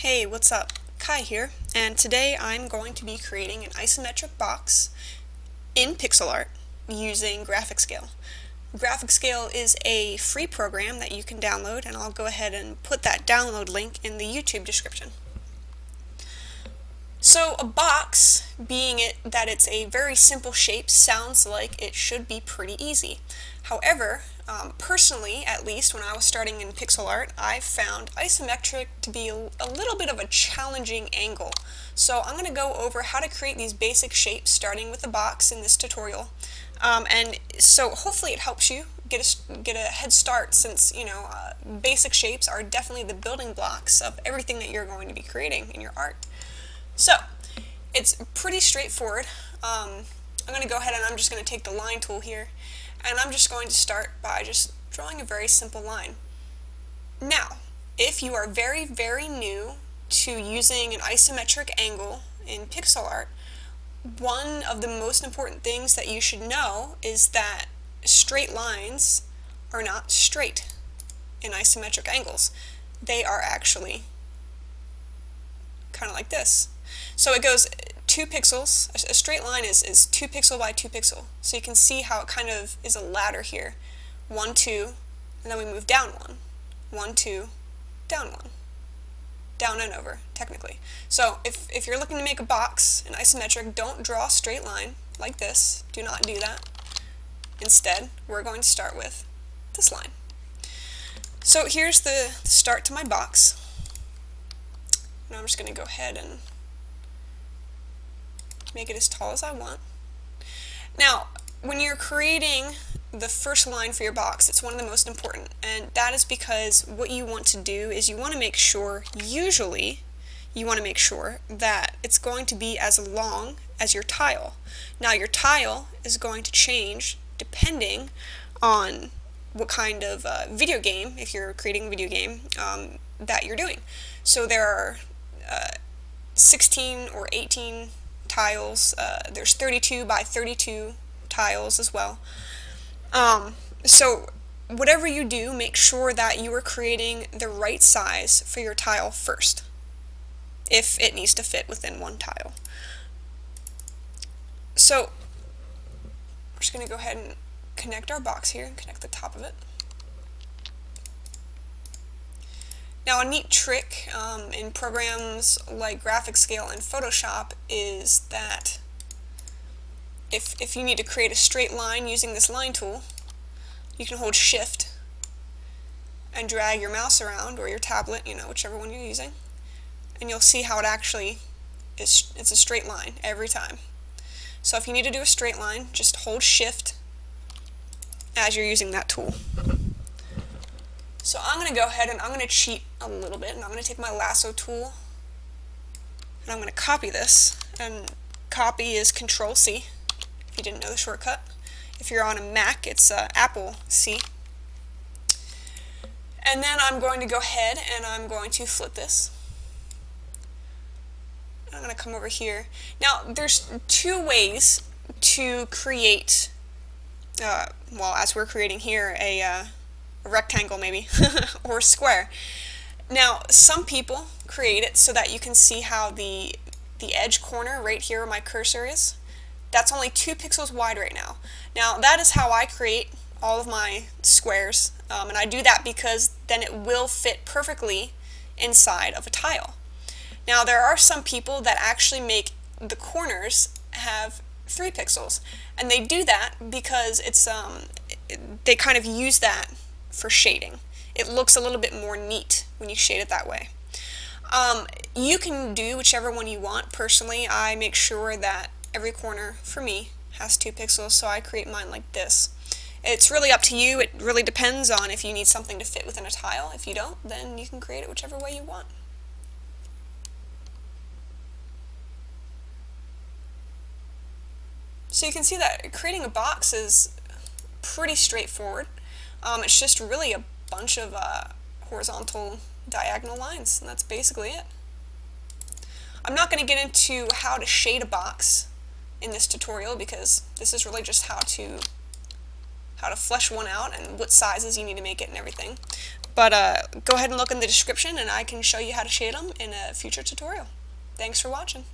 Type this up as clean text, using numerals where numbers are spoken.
Hey, what's up? Kai here, and today I'm going to be creating an isometric box in pixel art using GraphicsScale. GraphicsScale is a free program that you can download, and I'll go ahead and put that download link in the YouTube description. So a box, being that it's a very simple shape, sounds like it should be pretty easy. However, personally, at least when I was starting in pixel art, I found isometric to be a little bit of a challenging angle. So I'm going to go over how to create these basic shapes starting with the box in this tutorial. And so hopefully it helps you get a head start, since basic shapes are definitely the building blocks of everything that you're going to be creating in your art. So it's pretty straightforward. I'm going to go ahead and I'm just going to take the line tool here, and I'm just going to start by just drawing a very simple line. Now, if you are very, very new to using an isometric angle in pixel art, one of the most important things that you should know is that straight lines are not straight in isometric angles. They are actually kind of like this. So it goes 2 pixels. A straight line is 2 pixel by 2 pixel. So you can see how it kind of is a ladder here. 1, 2, and then we move down 1. 1, 2, down 1. Down and over, technically. So if you're looking to make a box in isometric, don't draw a straight line like this. Do not do that. Instead, we're going to start with this line. So here's the start to my box. Now I'm just going to go ahead and make it as tall as I want. Now, when you're creating the first line for your box, it's one of the most important, and that is because what you want to do is you want to make sure, usually, you want to make sure that it's going to be as long as your tile. Now, your tile is going to change depending on what kind of video game, if you're creating a video game, that you're doing. So there are 16 or 18 tiles. There's 32 by 32 tiles as well. So whatever you do, make sure that you are creating the right size for your tile first, if it needs to fit within one tile. So we're just going to go ahead and connect our box here and connect the top of it. Now, a neat trick in programs like GraphicsScale and Photoshop is that if you need to create a straight line using this line tool, you can hold Shift and drag your mouse around, or your tablet, whichever one you're using, and you'll see how it actually is. It's a straight line every time. So if you need to do a straight line, just hold Shift as you're using that tool. So I'm going to go ahead and I'm going to cheat a little bit, and I'm going to take my lasso tool and I'm going to copy this, and copy is Control-C if you didn't know the shortcut. If you're on a Mac, it's Apple C. And then I'm going to go ahead and I'm going to flip this. I'm going to come over here. Now, there's 2 ways to create, well, as we're creating here, a rectangle maybe, or a square. Now, some people create it so that you can see how the edge corner right here where my cursor is, that's only 2 pixels wide right now. Now, that is how I create all of my squares, and I do that because then it will fit perfectly inside of a tile. Now, there are some people that actually make the corners have 3 pixels, and they do that because it's they kind of use that for shading. It looks a little bit more neat when you shade it that way. You can do whichever one you want. Personally, I make sure that every corner for me has 2 pixels, so I create mine like this. It's really up to you. It really depends on if you need something to fit within a tile. If you don't, then you can create it whichever way you want. So you can see that creating a box is pretty straightforward. It's just really a bunch of horizontal diagonal lines, and that's basically it. I'm not going to get into how to shade a box in this tutorial, because this is really just how to flesh one out and what sizes you need to make it and everything. But go ahead and look in the description and I can show you how to shade them in a future tutorial. Thanks for watching.